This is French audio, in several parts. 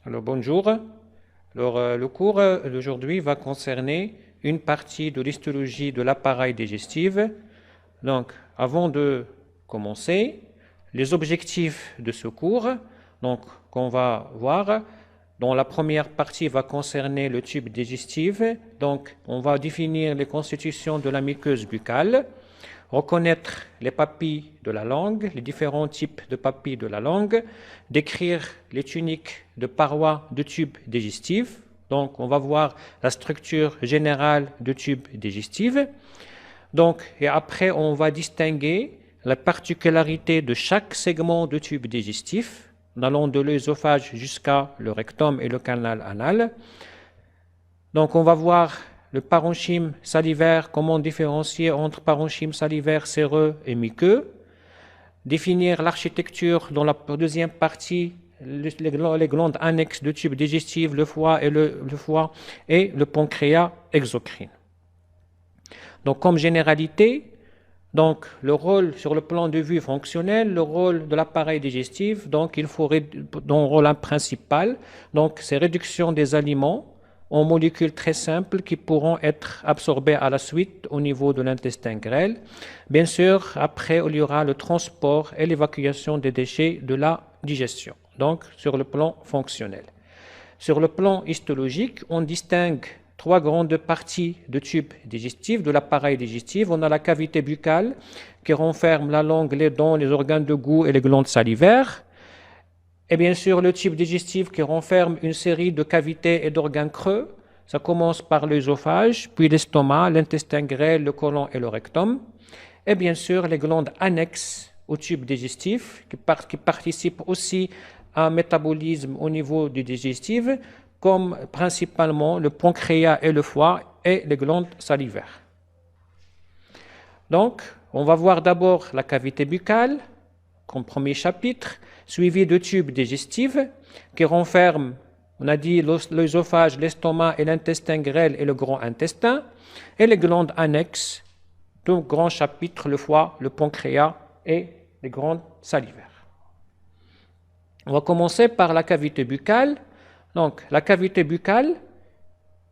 Alors bonjour. Le cours d'aujourd'hui va concerner une partie de l'histologie de l'appareil digestif. Donc, avant de commencer, les objectifs de ce cours, donc qu'on va voir, dans la première partie va concerner le tube digestif. Donc, on va définir les constitutions de la muqueuse buccale, reconnaître les papilles de la langue, les différents types de papilles de la langue, décrire les tuniques de parois de tube digestif. Donc, on va voir la structure générale du tube digestif. Donc, et après, on va distinguer la particularité de chaque segment du tube digestif, allant de l'œsophage jusqu'à le rectum et le canal anal. Donc, on va voir le parenchyme salivaire, comment différencier entre parenchyme salivaire séreux et muqueux, définir l'architecture dans la deuxième partie, les glandes annexes du tube digestif, le foie et le pancréas exocrine. Donc, comme généralité, donc, le rôle sur le plan de vue fonctionnel, le rôle de l'appareil digestif, donc il faut dans le rôle principal, donc c'est réduction des aliments en molécules très simples qui pourront être absorbées à la suite au niveau de l'intestin grêle. Bien sûr, après, il y aura le transport et l'évacuation des déchets de la digestion, donc sur le plan fonctionnel. Sur le plan histologique, on distingue trois grandes parties de tube digestif, de l'appareil digestif. On a la cavité buccale qui renferme la langue, les dents, les organes de goût et les glandes salivaires. Et bien sûr, le tube digestif qui renferme une série de cavités et d'organes creux. Ça commence par l'œsophage, puis l'estomac, l'intestin grêle, le côlon et le rectum. Et bien sûr, les glandes annexes au tube digestif qui participent aussi à un métabolisme au niveau du digestif, comme principalement le pancréas et le foie et les glandes salivaires. Donc, on va voir d'abord la cavité buccale comme premier chapitre, suivi de tubes digestifs qui renferment, on a dit, l'œsophage, l'estomac et l'intestin grêle et le grand intestin, et les glandes annexes, deux grands chapitres, le foie, le pancréas et les glandes salivaires. On va commencer par la cavité buccale. Donc, la cavité buccale,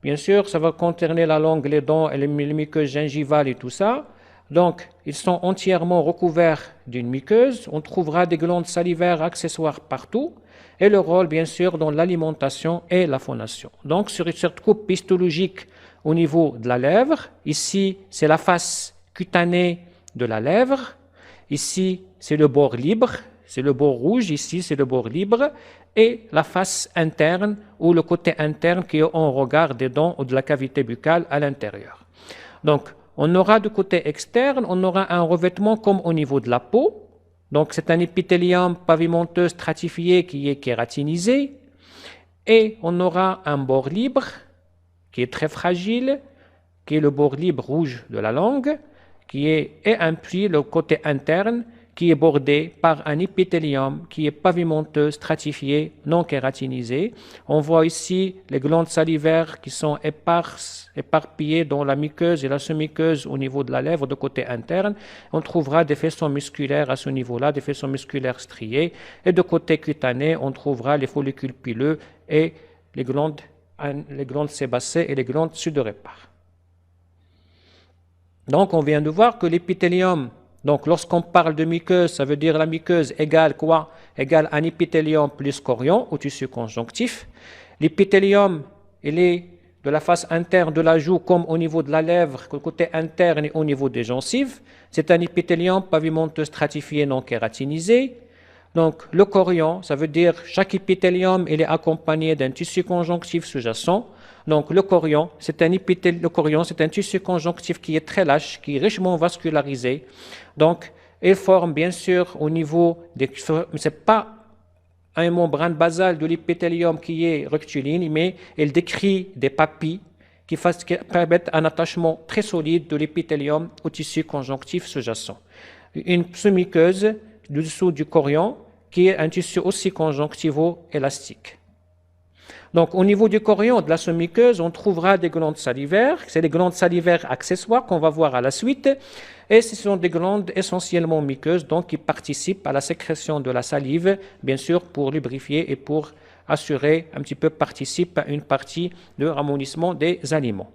bien sûr, ça va concerner la langue, les dents et les muqueuses gingivales et tout ça. Donc, ils sont entièrement recouverts d'une muqueuse. On trouvera des glandes salivaires accessoires partout. Et le rôle, bien sûr, dans l'alimentation et la phonation. Donc, sur cette coupe histologique au niveau de la lèvre, ici, c'est la face cutanée de la lèvre. Ici, c'est le bord libre. C'est le bord rouge, ici c'est le bord libre, et la face interne ou le côté interne qui est en regard des dents ou de la cavité buccale à l'intérieur. Donc, on aura du côté externe, on aura un revêtement comme au niveau de la peau. Donc, c'est un épithélium pavimenteux stratifié qui est kératinisé, et on aura un bord libre qui est très fragile, qui est le bord libre rouge de la langue, et puis le côté interne qui est bordé par un épithélium qui est pavimenteux, stratifié, non kératinisé. On voit ici les glandes salivaires qui sont éparpillées dans la muqueuse et la semi-muqueuse au niveau de la lèvre de côté interne. On trouvera des faisceaux musculaires à ce niveau-là, des faisceaux musculaires striés. Et de côté cutané, on trouvera les follicules pileux et les glandes sébacées et les glandes pseudorépares. Donc, on vient de voir que l'épithélium, donc lorsqu'on parle de muqueuse, ça veut dire la muqueuse égale quoi? Égale un épithélium plus chorion, ou tissu conjonctif. L'épithélium, il est de la face interne de la joue comme au niveau de la lèvre, côté interne et au niveau des gencives. C'est un épithélium pavimenteux stratifié non kératinisé. Donc le chorion, ça veut dire chaque épithélium, il est accompagné d'un tissu conjonctif sous-jacent. Donc le chorion, c'est un tissu conjonctif qui est très lâche, qui est richement vascularisé. Donc, il forme bien sûr au niveau des... C'est pas une membrane basale de l'épithélium qui est rectiligne, mais il décrit des papilles qui permettent un attachement très solide de l'épithélium au tissu conjonctif sous-jacent. Une semi-muqueuse dessous du chorion qui est un tissu aussi conjonctivo-élastique. Donc, au niveau du chorion, de la semi-muqueuse, on trouvera des glandes salivaires. C'est des glandes salivaires accessoires qu'on va voir à la suite. Et ce sont des glandes essentiellement muqueuses, donc qui participent à la sécrétion de la salive, bien sûr, pour lubrifier et pour assurer un petit peu, participe à une partie de ramollissement des aliments.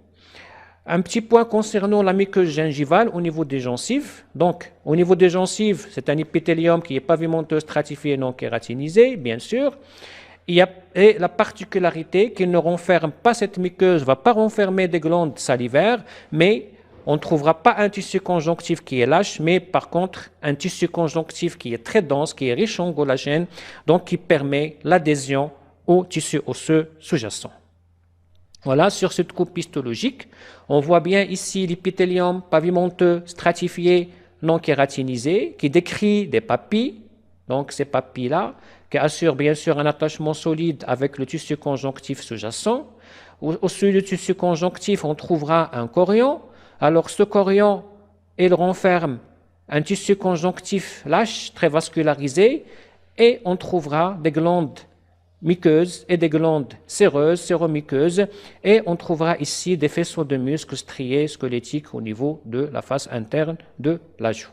Un petit point concernant la muqueuse gingivale au niveau des gencives. Donc, au niveau des gencives, c'est un épithélium qui est pavimenteux, stratifié, non kératinisé, bien sûr. Et la particularité qu'il ne renferme pas, cette muqueuse ne va pas renfermer des glandes salivaires, mais on ne trouvera pas un tissu conjonctif qui est lâche, mais par contre un tissu conjonctif qui est très dense, qui est riche en collagène, donc qui permet l'adhésion au tissu osseux sous-jacent. Voilà, sur cette coupe histologique, on voit bien ici l'épithélium pavimenteux, stratifié, non kératinisé, qui décrit des papilles, donc ces papilles-là, qui assurent bien sûr un attachement solide avec le tissu conjonctif sous-jacent. Au-dessus du tissu conjonctif, on trouvera un chorion. Alors ce chorion, il renferme un tissu conjonctif lâche, très vascularisé, et on trouvera des glandes muqueuses et des glandes séreuses, séromuqueuses, et on trouvera ici des faisceaux de muscles striés squelettiques au niveau de la face interne de la joue.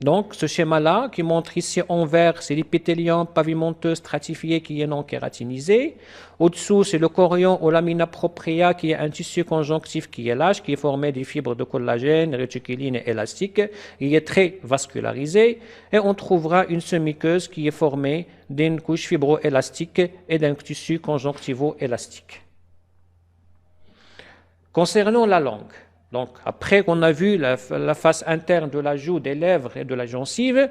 Donc, ce schéma-là, qui montre ici en vert, c'est l'épithélium pavimenteux stratifié qui est non kératinisé. Au-dessous, c'est le chorion ou lamina propria qui est un tissu conjonctif qui est lâche, qui est formé des fibres de collagène, réticuline et élastique. Il est très vascularisé. Et on trouvera une semi-muqueuse qui est formée d'une couche fibroélastique et d'un tissu conjonctivo-élastique. Concernant la langue, donc, après qu'on a vu la face interne de la joue, des lèvres et de la gencive,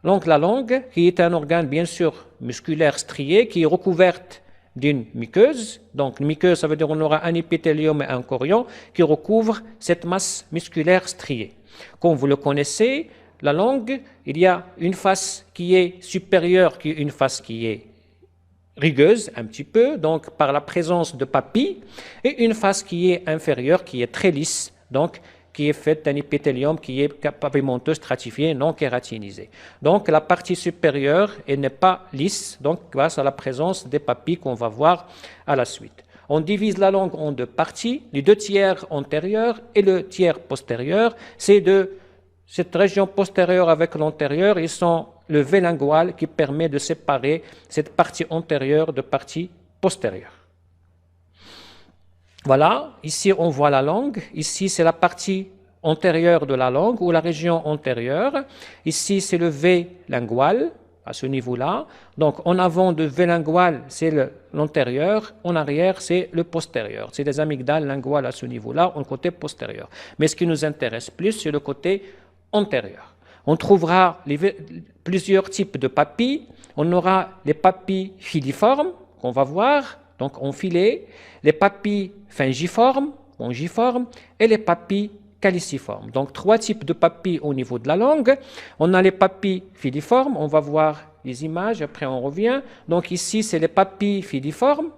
donc la langue, qui est un organe bien sûr musculaire strié, qui est recouverte d'une muqueuse. Donc, muqueuse, ça veut dire qu'on aura un épithélium et un chorion qui recouvrent cette masse musculaire striée. Comme vous le connaissez, la langue, il y a une face qui est supérieure, qui est une face qui est rugueuse un petit peu, donc par la présence de papilles, et une face qui est inférieure, qui est très lisse, donc qui est faite d'un épithélium qui est pavimenteux, stratifié, non kératinisé. Donc la partie supérieure n'est pas lisse, donc grâce à la présence des papilles qu'on va voir à la suite. On divise la langue en deux parties, les deux tiers antérieurs et le tiers postérieur. C'est de cette région postérieure avec l'antérieur, ils sont le V lingual qui permet de séparer cette partie antérieure de partie postérieure. Voilà, ici on voit la langue, ici c'est la partie antérieure de la langue ou la région antérieure, ici c'est le V lingual à ce niveau-là, donc en avant de V lingual c'est l'antérieur, en arrière c'est le postérieur, c'est les amygdales linguales à ce niveau-là, au côté postérieur. Mais ce qui nous intéresse plus c'est le côté antérieur. On trouvera plusieurs types de papilles, on aura les papilles filiformes qu'on va voir, donc en filet, les papilles fingiformes, ongiformes, et les papilles caliciformes. Donc, trois types de papilles au niveau de la langue. On a les papilles filiformes, on va voir les images, après on revient. Donc ici, c'est les papilles filiformes,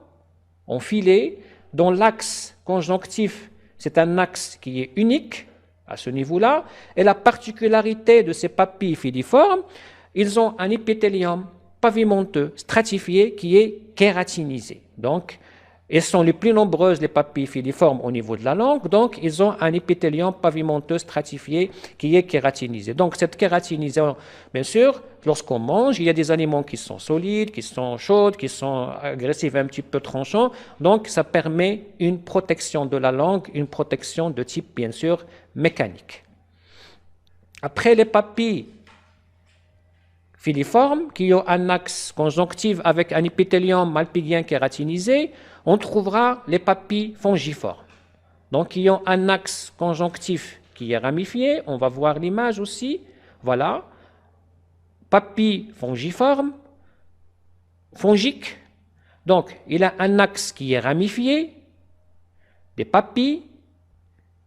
en filet, dont l'axe conjonctif, c'est un axe qui est unique à ce niveau-là. Et la particularité de ces papilles filiformes, ils ont un épithélium pavimenteux, stratifié, qui est kératinisé. Donc, elles sont les plus nombreuses, les papilles filiformes au niveau de la langue, donc ils ont un épithélium pavimenteux stratifié qui est kératinisé. Donc cette kératinisation, bien sûr, lorsqu'on mange, il y a des aliments qui sont solides, qui sont chauds, qui sont agressifs, un petit peu tranchants, donc ça permet une protection de la langue, une protection de type, bien sûr, mécanique. Après les papilles filiformes, qui ont un axe conjonctif avec un épithélium malpigien kératinisé, on trouvera les papilles fongiformes. Donc, qui ont un axe conjonctif qui est ramifié, on va voir l'image aussi, voilà, papilles fongiformes, fongiques, donc il a un axe qui est ramifié, des papilles,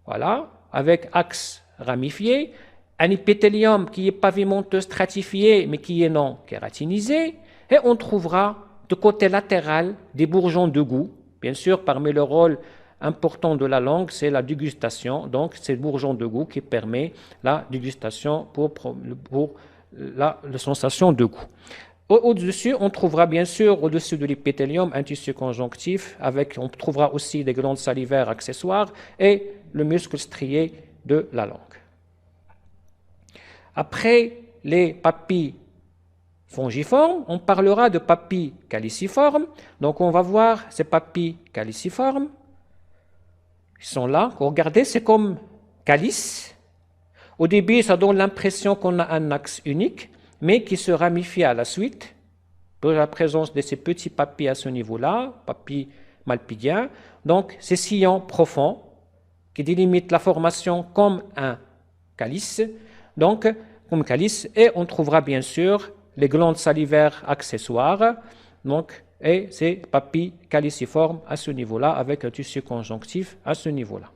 voilà, avec axe ramifié, un épithélium qui est pavimenteux stratifié mais qui est non kératinisé, et on trouvera de côté latéral des bourgeons de goût. Bien sûr, parmi le rôle important de la langue, c'est la dégustation, donc c'est le bourgeon de goût qui permet la dégustation pour la sensation de goût. Au-dessus, on trouvera bien sûr, au-dessus de l'épithélium, un tissu conjonctif, on trouvera aussi des glandes salivaires accessoires et le muscle strié de la langue. Après les papilles fongiformes, on parlera de papilles caliciformes. Donc on va voir ces papilles caliciformes. Ils sont là. Regardez, c'est comme calice. Au début, ça donne l'impression qu'on a un axe unique, mais qui se ramifie à la suite, pour la présence de ces petits papilles à ce niveau-là, papilles malpighiens. Donc, ces sillons profonds qui délimitent la formation comme un calice, donc comme calice, et on trouvera bien sûr les glandes salivaires accessoires, donc, et ces papilles caliciformes à ce niveau-là, avec un tissu conjonctif à ce niveau-là.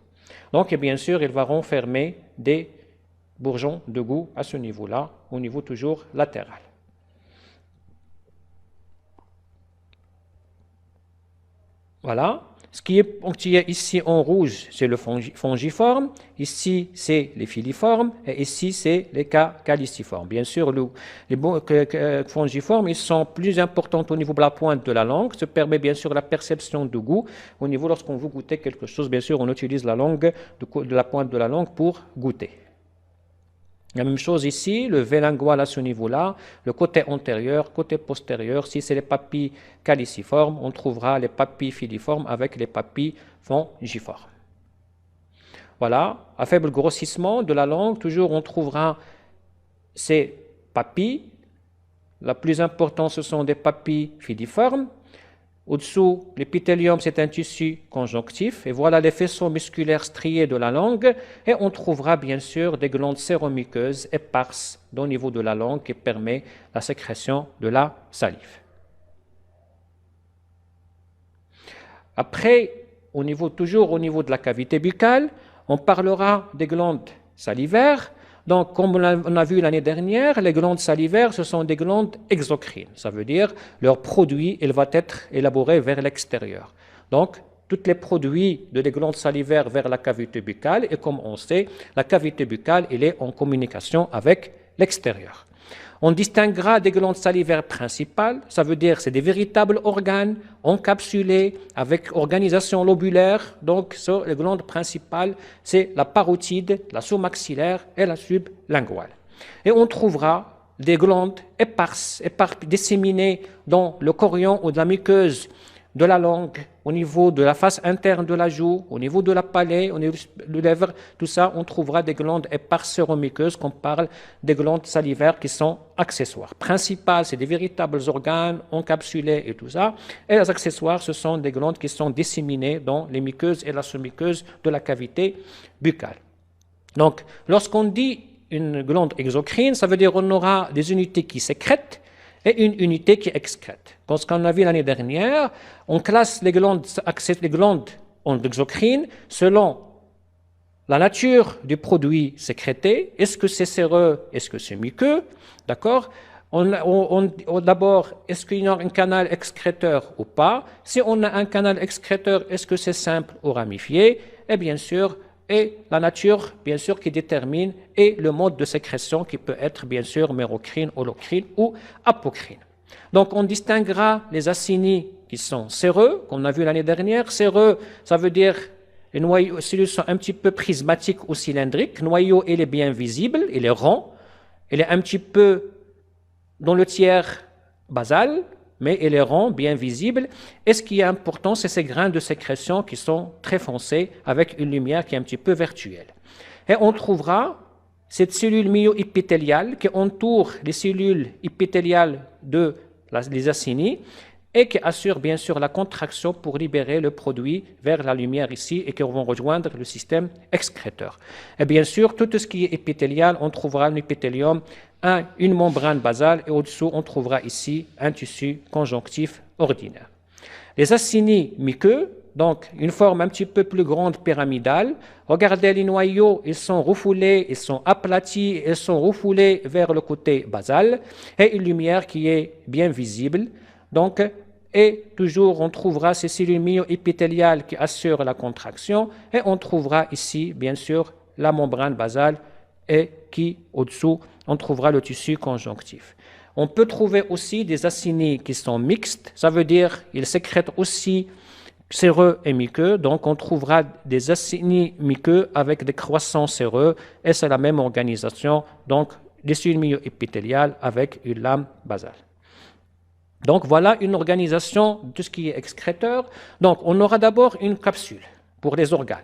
Donc, et bien sûr, il va renfermer des bourgeons de goût à ce niveau-là, au niveau toujours latéral. Voilà. Ce qui est ponctué ici en rouge, c'est le fongiforme. Ici, c'est les filiformes. Et ici, c'est les caliciformes. Bien sûr, les fongiformes, ils sont plus importants au niveau de la pointe de la langue. Ça permet bien sûr la perception du goût. Au niveau, lorsqu'on veut goûter quelque chose, bien sûr, on utilise la langue, de la pointe de la langue pour goûter. La même chose ici, le V lingual à ce niveau-là, le côté antérieur, côté postérieur. Si c'est les papilles caliciformes, on trouvera les papilles filiformes avec les papilles fongiformes. Voilà, à faible grossissement de la langue, toujours on trouvera ces papilles. La plus importante, ce sont des papilles filiformes. Au-dessous, l'épithélium, c'est un tissu conjonctif. Et voilà les faisceaux musculaires striés de la langue. Et on trouvera bien sûr des glandes séromuqueuses éparses au niveau de la langue qui permet la sécrétion de la salive. Après, toujours au niveau de la cavité buccale, on parlera des glandes salivaires. Donc, comme on a vu l'année dernière, les glandes salivaires, ce sont des glandes exocrines. Ça veut dire leur produit, il va être élaboré vers l'extérieur. Donc, tous les produits de les glandes salivaires vers la cavité buccale, et comme on sait, la cavité buccale, elle est en communication avec l'extérieur. On distinguera des glandes salivaires principales, ça veut dire c'est des véritables organes encapsulés avec organisation lobulaire. Donc, les glandes principales, c'est la parotide, la sous-maxillaire et la sublinguale. Et on trouvera des glandes éparses, disséminées dans le chorion ou de la muqueuse de la langue, au niveau de la face interne de la joue, au niveau de la palais, au niveau de lèvres, tout ça, on trouvera des glandes éparses séromuqueuses, qu'on parle des glandes salivaires qui sont accessoires. Principales, c'est des véritables organes encapsulés et tout ça. Et les accessoires, ce sont des glandes qui sont disséminées dans les muqueuses et la sous-muqueuse de la cavité buccale. Donc, lorsqu'on dit une glande exocrine, ça veut dire qu'on aura des unités qui sécrètent et une unité qui excrète. Comme ce qu'on a vu l'année dernière, on classe les glandes exocrines selon la nature du produit sécrété. Est-ce que c'est séreux, est-ce que c'est muqueux, d'accord? D'abord, est-ce qu'il y a un canal excréteur ou pas? Si on a un canal excréteur, est-ce que c'est simple ou ramifié? Et bien sûr, et la nature, bien sûr, qui détermine, et le mode de sécrétion qui peut être, bien sûr, mérocrine, holocrine ou apocrine. Donc, on distinguera les acinies qui sont séreux, qu'on a vu l'année dernière. Séreux, ça veut dire les noyaux, cellules sont un petit peu prismatiques ou cylindriques. Le noyau, il est bien visible, il est rond, il est un petit peu dans le tiers basal, mais il est rond, bien visible. Et ce qui est important, c'est ces grains de sécrétion qui sont très foncés, avec une lumière qui est un petit peu virtuelle. Et on trouvera cette cellule myo-épithéliale qui entoure les cellules épithéliales des acinies et qui assure bien sûr la contraction pour libérer le produit vers la lumière ici et qui vont rejoindre le système excréteur. Et bien sûr, tout ce qui est épithélial, on trouvera un épithélium, une membrane basale et au-dessous, on trouvera ici un tissu conjonctif ordinaire. Les acinies muqueux, donc une forme un petit peu plus grande pyramidale. Regardez les noyaux, ils sont refoulés, ils sont aplatis, ils sont refoulés vers le côté basal et une lumière qui est bien visible. Donc, et toujours on trouvera ces cellules myo-épithéliales qui assurent la contraction et on trouvera ici bien sûr la membrane basale et qui au-dessous on trouvera le tissu conjonctif. On peut trouver aussi des acinies qui sont mixtes, ça veut dire qu'ils sécrètent aussi séreux et muqueux, donc on trouvera des acinies muqueux avec des croissants séreux et c'est la même organisation, donc des cellules myo-épithéliales avec une lame basale. Donc voilà une organisation de ce qui est excréteur. Donc on aura d'abord une capsule pour les organes.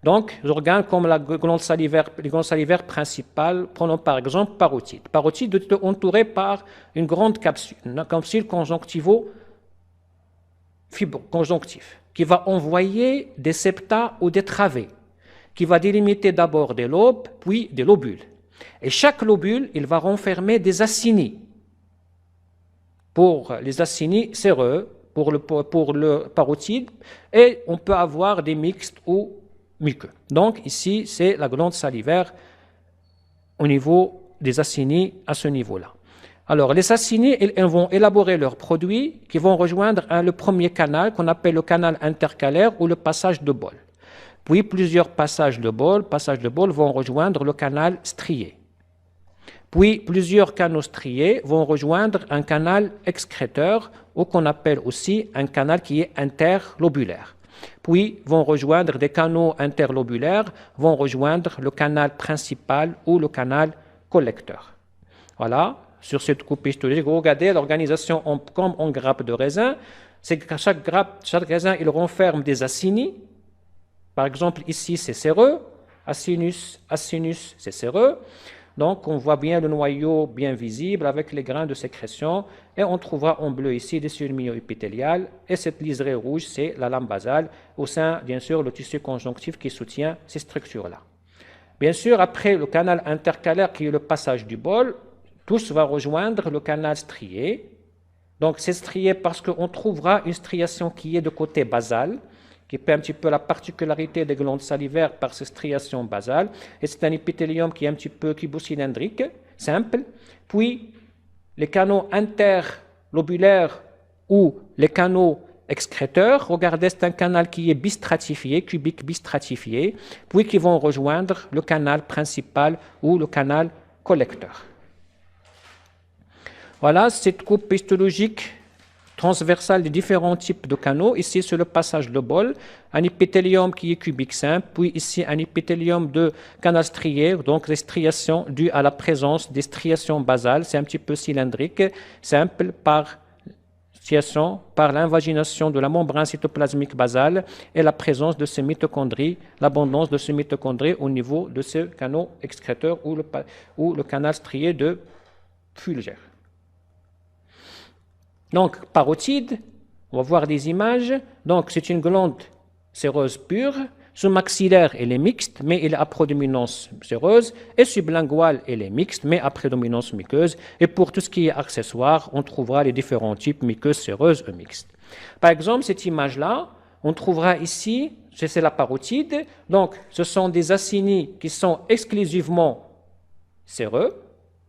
Donc les organes comme la glande salivaire, les glandes salivaires principales, prenons par exemple parotide. Parotide est entourée par une grande capsule, une capsule conjonctive, qui va envoyer des septa ou des travées, qui va délimiter d'abord des lobes, puis des lobules. Et chaque lobule, il va renfermer des acinis. Pour les acinis séreux, pour le parotide, et on peut avoir des mixtes ou muqueux. Donc ici, c'est la glande salivaire au niveau des acinis à ce niveau-là. Alors les acinis, ils vont élaborer leurs produits qui vont rejoindre le premier canal qu'on appelle le canal intercalaire ou le passage de bol. Puis plusieurs passages de bol vont rejoindre le canal strié. Puis plusieurs canaux striés vont rejoindre un canal excréteur ou qu'on appelle aussi un canal qui est interlobulaire. Puis vont rejoindre des canaux interlobulaires, vont rejoindre le canal principal ou le canal collecteur. Voilà, sur cette coupe histologique, vous regardez l'organisation comme en grappe de raisin, c'est que chaque raisin, il renferme des acinis. Par exemple, ici, c'est séreux, acinus, c'est séreux. Donc, on voit bien le noyau bien visible avec les grains de sécrétion. Et on trouvera en bleu ici des cellules myo-épithéliales. Et cette liserée rouge, c'est la lame basale. Au sein, bien sûr, le tissu conjonctif qui soutient ces structures-là. Bien sûr, après le canal intercalaire qui est le passage du bol, tous va rejoindre le canal strié. Donc, c'est strié parce qu'on trouvera une striation qui est de côté basal, qui fait un petit peu la particularité des glandes salivaires par ces striations basales. Et c'est un épithélium qui est un petit peu cylindrique, simple. Puis, les canaux interlobulaires ou les canaux excréteurs, regardez, c'est un canal qui est bistratifié, cubique bistratifié, puis qui vont rejoindre le canal principal ou le canal collecteur. Voilà cette coupe histologique transversale des différents types de canaux. Ici, c'est le passage de bol, un épithélium qui est cubique simple, puis ici un épithélium de canal strié, donc les striations dues à la présence des striations basales, c'est un petit peu cylindrique, simple par l'invagination de la membrane cytoplasmique basale et la présence de ces mitochondries, l'abondance de ces mitochondries au niveau de ce canaux excréteur ou le canal strié de Fulger. Donc, parotide, on va voir des images. Donc, c'est une glande séreuse pure. Sous-maxillaire, elle est mixte, mais elle est à prédominance séreuse. Et sublinguale, elle est mixte, mais à prédominance muqueuse. Et pour tout ce qui est accessoire, on trouvera les différents types muqueuses, séreuses et mixtes. Par exemple, cette image-là, on trouvera ici, c'est la parotide. Donc, ce sont des acinis qui sont exclusivement séreux.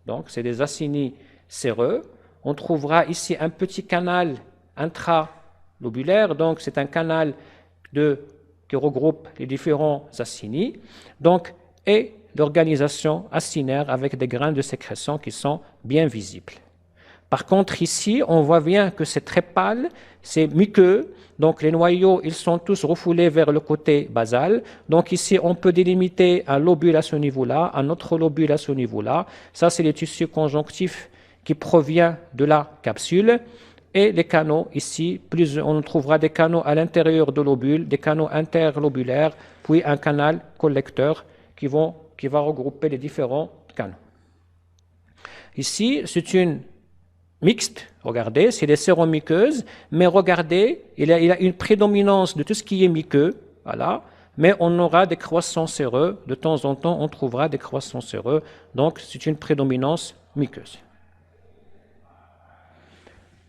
Donc, c'est des acinis séreux. On trouvera ici un petit canal intralobulaire, donc c'est un canal qui regroupe les différents acinis, donc, et l'organisation acinaire avec des grains de sécrétion qui sont bien visibles. Par contre, ici, on voit bien que c'est très pâle, c'est muqueux, donc les noyaux, ils sont tous refoulés vers le côté basal. Donc ici, on peut délimiter un lobule à ce niveau-là, un autre lobule à ce niveau-là. Ça, c'est les tissus conjonctifs qui provient de la capsule, et les canaux ici, on trouvera des canaux à l'intérieur de l'obule, des canaux interlobulaires, puis un canal collecteur qui va regrouper les différents canaux. Ici, c'est une mixte, regardez, c'est des séromuqueuses, mais regardez, il y a une prédominance de tout ce qui est muqueux, voilà, mais on aura des croissants séreux, de temps en temps on trouvera des croissants séreux, donc c'est une prédominance muqueuse.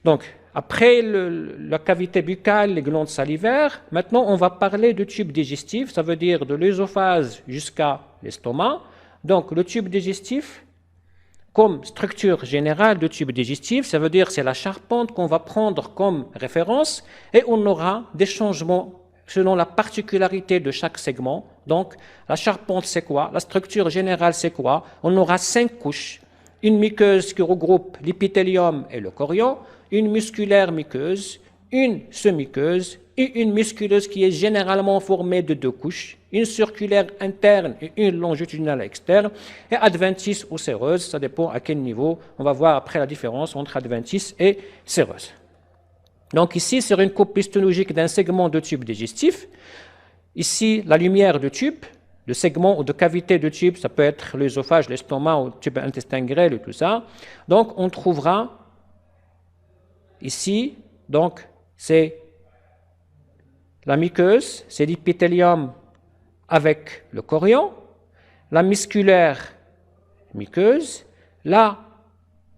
Donc, après la cavité buccale, les glandes salivaires, maintenant on va parler du tube digestif, ça veut dire de l'œsophage jusqu'à l'estomac. Donc, le tube digestif, comme structure générale du tube digestif, ça veut dire c'est la charpente qu'on va prendre comme référence et on aura des changements selon la particularité de chaque segment. Donc, la charpente, c'est quoi? La structure générale, c'est quoi? On aura 5 couches. Une muqueuse qui regroupe l'épithélium et le chorion, une musculaire muqueuse, une semi-muqueuse et une musculeuse qui est généralement formée de deux couches, une circulaire interne et une longitudinale externe, et adventice ou séreuse, ça dépend à quel niveau. On va voir après la différence entre adventice et séreuse. Donc ici, sur une coupe histologique d'un segment de tube digestif, ici, la lumière de tube, de segment ou de cavité de tube, ça peut être l'œsophage, l'estomac ou le tube intestin grêle et tout ça. Donc on trouvera ici, donc c'est la muqueuse, c'est l'épithélium avec le chorion, la musculaire muqueuse, la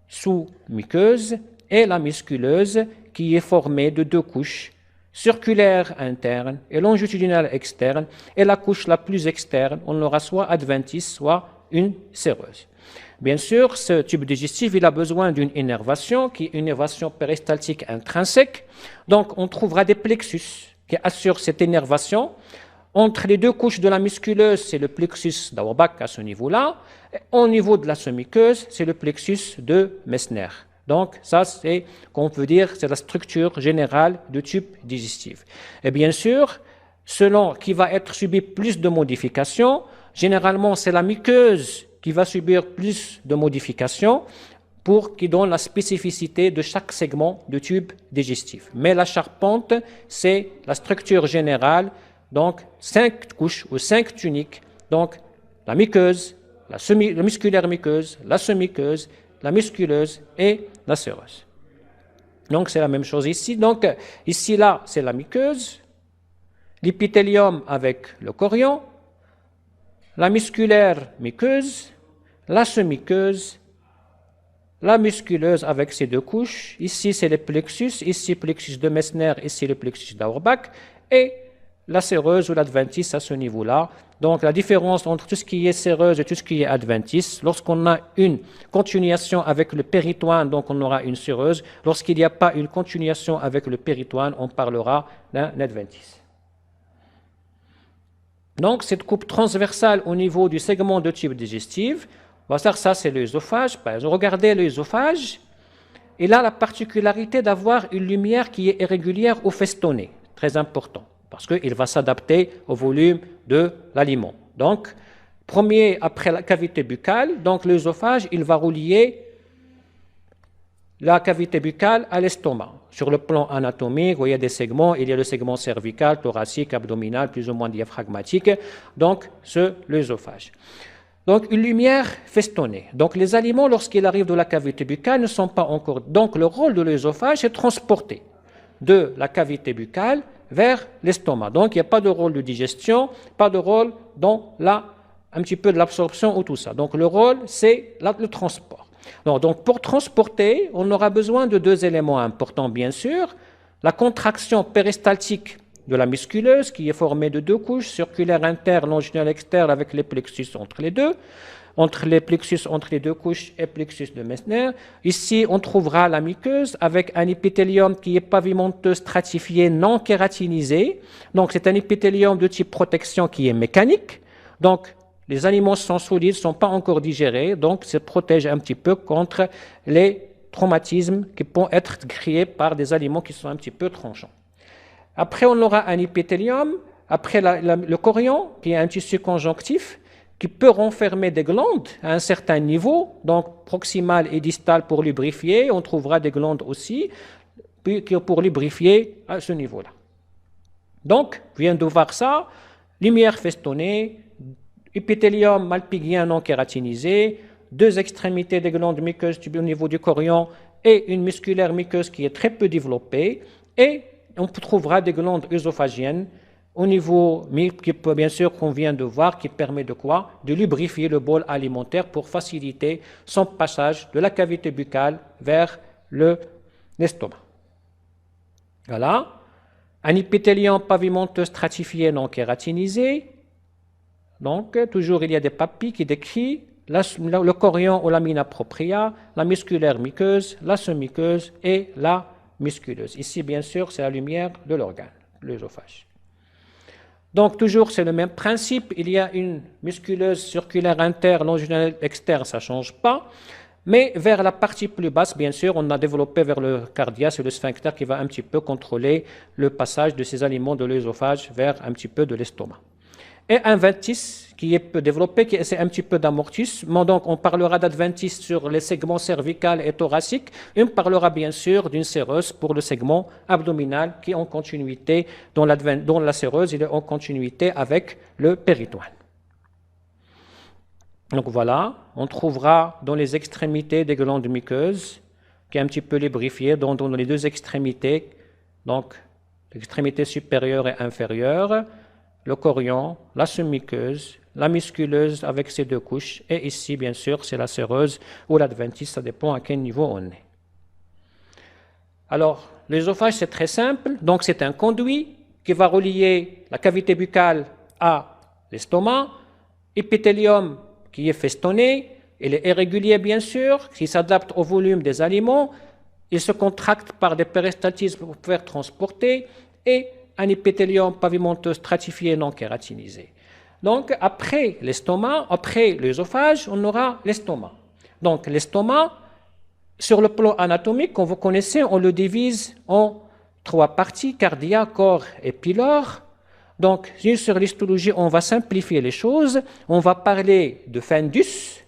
sous-muqueuse et la musculeuse qui est formée de deux couches, circulaire interne et longitudinale externe, et la couche la plus externe, on aura soit adventice, soit une séreuse. Bien sûr, ce tube digestif, il a besoin d'une innervation, qui est une innervation péristaltique intrinsèque, donc on trouvera des plexus qui assurent cette innervation. Entre les deux couches de la musculeuse, c'est le plexus d'Auerbach à ce niveau-là. Au niveau de la semi-muqueuse, c'est le plexus de Messner. Donc, ça, c'est, qu'on peut dire, c'est la structure générale du tube digestif. Et bien sûr, selon qui va être subi plus de modifications, généralement, c'est la muqueuse qui va subir plus de modifications pour qui donne la spécificité de chaque segment du tube digestif. Mais la charpente, c'est la structure générale, donc 5 couches ou 5 tuniques, donc la muqueuse, la musculaire muqueuse, la semi-muqueuse, la musculeuse et la séreuse. Donc c'est la même chose ici. Donc ici, là, c'est la muqueuse, l'épithélium avec le chorion, la musculaire muqueuse, la semi-muqueuse, la musculeuse avec ses deux couches. Ici, c'est le plexus, ici, plexus de Messner, ici, le plexus d'Auerbach, et la séreuse ou l'adventice à ce niveau-là. Donc, la différence entre tout ce qui est séreuse et tout ce qui est adventice, lorsqu'on a une continuation avec le péritoine, donc on aura une séreuse. Lorsqu'il n'y a pas une continuation avec le péritoine, on parlera d'un adventice. Donc, cette coupe transversale au niveau du segment de tube digestif, on va dire ça, c'est l'œsophage. Par exemple, regardez l'œsophage. Il a la particularité d'avoir une lumière qui est irrégulière ou festonnée. Très important, parce qu'il va s'adapter au volume de l'aliment. Donc, premier après la cavité buccale, donc l'œsophage, il va relier la cavité buccale à l'estomac. Sur le plan anatomique, vous voyez des segments, il y a le segment cervical, thoracique, abdominal, plus ou moins diaphragmatique, donc l'œsophage. Donc, une lumière festonnée. Donc, les aliments, lorsqu'ils arrivent de la cavité buccale, ne sont pas encore... Donc, le rôle de l'œsophage est transporté de la cavité buccale vers l'estomac. Donc, il n'y a pas de rôle de digestion, pas de rôle dans un petit peu de l'absorption ou tout ça. Donc, le rôle, c'est le transport. Donc, pour transporter, on aura besoin de deux éléments importants, bien sûr. La contraction péristaltique de la musculeuse, qui est formée de deux couches, circulaire interne, longitudinale externe, avec les plexus entre les deux. Entre les plexus entre les deux couches et plexus de Messner. Ici, on trouvera la muqueuse avec un épithélium qui est pavimenteux, stratifié, non kératinisé. Donc, c'est un épithélium de type protection qui est mécanique. Donc, les aliments sont solides, ne sont pas encore digérés, donc ça protège un petit peu contre les traumatismes qui peuvent être créés par des aliments qui sont un petit peu tranchants. Après, on aura un épithélium, après le chorion, qui est un tissu conjonctif, qui peut renfermer des glandes à un certain niveau, donc proximales et distales pour lubrifier. On trouvera des glandes aussi pour lubrifier à ce niveau-là. Donc, je viens de voir ça, lumière festonnée, épithélium malpigien non kératinisé, deux extrémités des glandes muqueuses au niveau du chorion et une musculaire muqueuse qui est très peu développée, et on trouvera des glandes œsophagiennes au niveau, bien sûr, qu'on vient de voir, qui permet de quoi? De lubrifier le bol alimentaire pour faciliter son passage de la cavité buccale vers l'estomac. Voilà. Un épithélium pavimenteux stratifié non kératinisé. Donc, toujours, il y a des papilles qui décrivent le chorion ou la mina propria, la musculaire muqueuse, la semi-muqueuse et la musculeuse. Ici, bien sûr, c'est la lumière de l'organe, l'œsophage. Donc, toujours, c'est le même principe. Il y a une musculeuse circulaire interne, longitudinale externe, ça ne change pas. Mais vers la partie plus basse, bien sûr, on a développé vers le cardiaque et le sphincter qui va un petit peu contrôler le passage de ces aliments de l'œsophage vers un petit peu de l'estomac. Et un ventice qui est peu développé, qui essaie un petit peu d'amortissement. Donc, on parlera d'adventice sur les segments cervical et thoraciques. Et on parlera bien sûr d'une séreuse pour le segment abdominal qui est en continuité, dont la séreuse est en continuité avec le péritoine. Donc voilà, on trouvera dans les extrémités des glandes muqueuses, qui est un petit peu lubrifiées, dans les deux extrémités, donc l'extrémité supérieure et inférieure, le chorion, la semi-muqueuse, la musculeuse avec ses deux couches, et ici, bien sûr, c'est la séreuse ou l'adventice, ça dépend à quel niveau on est. Alors, l'œsophage, c'est très simple, donc c'est un conduit qui va relier la cavité buccale à l'estomac, épithélium qui est festonné, il est irrégulier, bien sûr, qui s'adapte au volume des aliments, il se contracte par des péristaltismes pour pouvoir transporter, et un épithélium pavimenteux stratifié non kératinisé. Donc, après l'estomac, après l'œsophage, on aura l'estomac. Donc, l'estomac, sur le plan anatomique, comme vous connaissez, on le divise en trois parties, cardia, corps et pylore. Donc, sur l'histologie, on va simplifier les choses. On va parler de fundus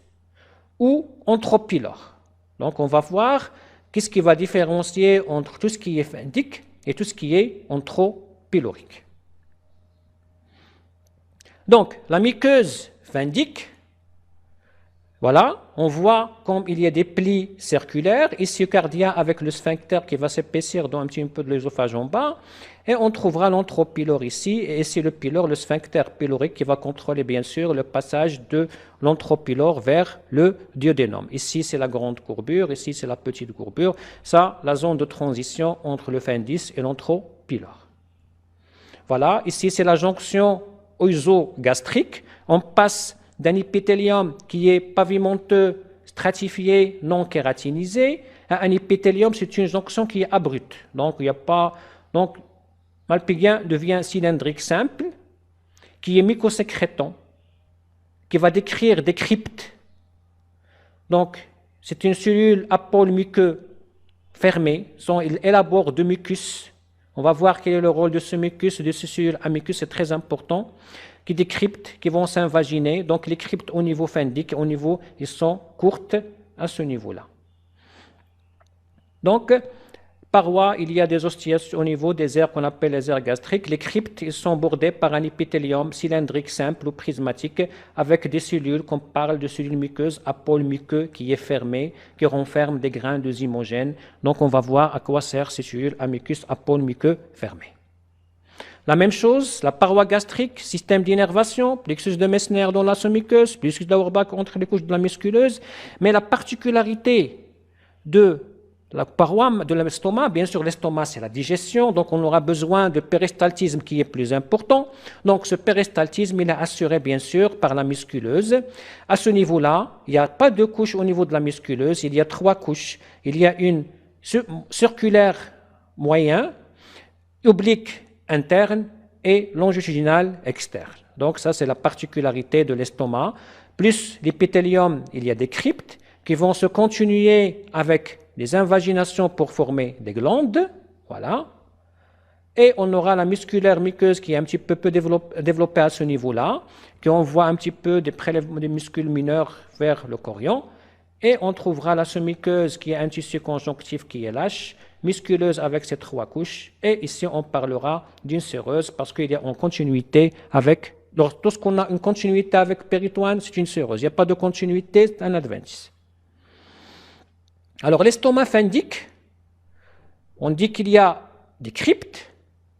ou anthropylore. Donc, on va voir qu'est-ce qui va différencier entre tout ce qui est fundique et tout ce qui est anthropylorique. Donc, la muqueuse fundique, voilà, on voit comme il y a des plis circulaires, ici cardia avec le sphincter qui va s'épaissir dans un petit peu de l'œsophage en bas, et on trouvera l'anthropylore ici, et ici le pylore, le sphincter pylorique qui va contrôler bien sûr le passage de l'anthropylore vers le duodénum. Ici c'est la grande courbure, ici c'est la petite courbure, ça la zone de transition entre le fundus et l'anthropylore. Voilà, ici c'est la jonction œsogastrique, on passe d'un épithélium qui est pavimenteux, stratifié, non kératinisé, à un épithélium, c'est une jonction qui est abrupte. Donc, il n'y a pas. Donc, Malpighian devient cylindrique simple, qui est mycosécrétant, qui va décrire des cryptes. Donc, c'est une cellule à pôle muqueux fermé, il élabore de mucus. On va voir quel est le rôle de ce mucus, de ces cellules à mucus, c'est très important. Qui des cryptes qui vont s'invaginer. Donc les cryptes au niveau fundique, au niveau, ils sont courtes à ce niveau-là. Donc, parois, il y a des oscillations au niveau des aires qu'on appelle les aires gastriques. Les cryptes, ils sont bordés par un épithélium cylindrique simple ou prismatique avec des cellules, qu'on parle de cellules muqueuses à pôle muqueux qui est fermé, qui renferme des grains de zymogènes. Donc on va voir à quoi servent ces cellules à mucus à pôle muqueux fermé. La même chose, la paroi gastrique, système d'innervation, plexus de Messner dans la semi-muqueuse, plexus d'Auerbach entre les couches de la musculeuse. Mais la particularité de la paroi de l'estomac, bien sûr l'estomac c'est la digestion, donc on aura besoin de péristaltisme qui est plus important. Donc ce péristaltisme il est assuré bien sûr par la musculeuse. À ce niveau-là, il n'y a pas deux couches au niveau de la musculeuse, il y a trois couches. Il y a une circulaire moyen, oblique interne et longitudinal externe. Donc ça c'est la particularité de l'estomac. Plus l'épithélium, il y a des cryptes qui vont se continuer avec des invaginations pour former des glandes, voilà. Et on aura la musculaire muqueuse qui est un petit peu développée à ce niveau-là, qui envoie un petit peu des prélèvements de muscles mineurs vers le chorion. Et on trouvera la semi-muqueuse qui est un tissu conjonctif qui est lâche, musculeuse avec ses trois couches. Et ici, on parlera d'une séreuse parce qu'il y a en continuité avec. Lorsqu'on a une continuité avec péritoine, c'est une séreuse. Il n'y a pas de continuité, c'est un adventice. Alors, l'estomac fundique, on dit qu'il y a des cryptes.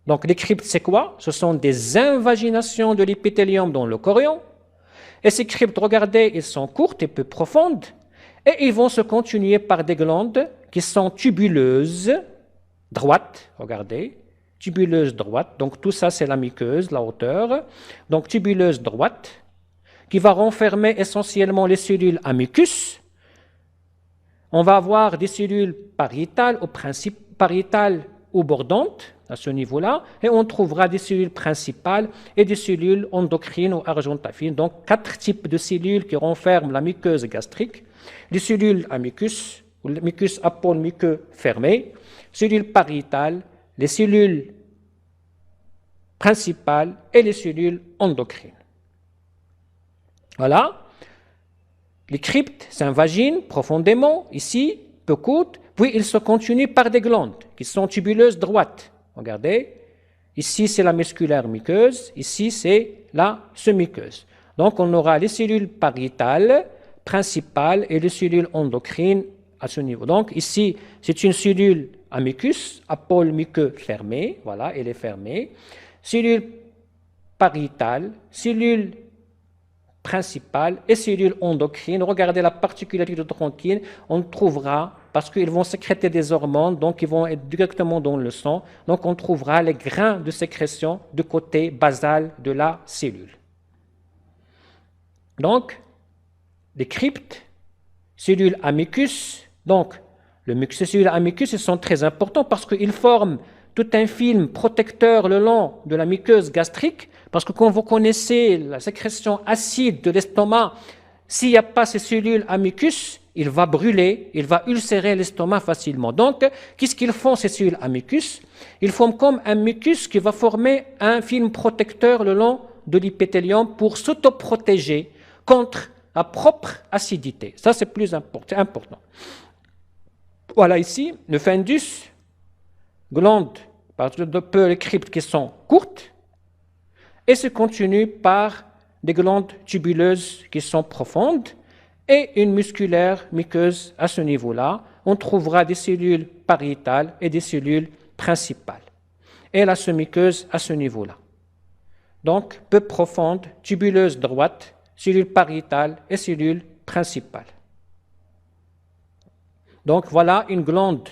Donc, les cryptes, c'est quoi? Ce sont des invaginations de l'épithélium dans le chorion. Et ces cryptes, regardez, elles sont courtes et peu profondes. Et ils vont se continuer par des glandes qui sont tubuleuses, droites, regardez, tubuleuses droites. Donc tout ça, c'est la muqueuse, la hauteur. Donc tubuleuse droite, qui va renfermer essentiellement les cellules à mucus. On va avoir des cellules pariétales, au principe pariétales ou bordantes à ce niveau-là, et on trouvera des cellules principales et des cellules endocrines ou argentaphiles. Donc, 4 types de cellules qui renferment la muqueuse gastrique, les cellules à mucus, ou le mucus à pôle muqueux fermé, cellules pariétales, les cellules principales et les cellules endocrines. Voilà. Les cryptes s'invaginent profondément, ici, peu courtes, puis ils se continuent par des glandes qui sont tubuleuses droites. Regardez, ici c'est la musculaire muqueuse, ici c'est la semi-muqueuse. Donc on aura les cellules pariétales principales et les cellules endocrines à ce niveau. Donc ici c'est une cellule à mucus, à pôle muqueux fermé, voilà, elle est fermée. Cellule pariétale, cellule principale et cellules endocrines. Regardez la particularité de tronquine, on trouvera, parce qu'ils vont sécréter des hormones, donc ils vont être directement dans le sang, donc on trouvera les grains de sécrétion du côté basal de la cellule. Donc, les cryptes, cellules à mucus, donc les cellules à mucus, ils sont très importants parce qu'ils forment tout un film protecteur le long de la muqueuse gastrique, parce que quand vous connaissez la sécrétion acide de l'estomac, s'il n'y a pas ces cellules à mucus, il va brûler, il va ulcérer l'estomac facilement. Donc, qu'est-ce qu'ils font ces cellules à mucus? Ils forment comme un mucus qui va former un film protecteur le long de l'épithélium pour s'autoprotéger contre la propre acidité. Ça, c'est plus important. Voilà ici, le fundus, glandes, par peu les cryptes qui sont courtes, et se continue par des glandes tubuleuses qui sont profondes et une musculaire muqueuse à ce niveau-là. On trouvera des cellules pariétales et des cellules principales. Et la semi-muqueuse à ce niveau-là. Donc, peu profonde, tubuleuse droite, cellules pariétales et cellules principales. Donc, voilà une glande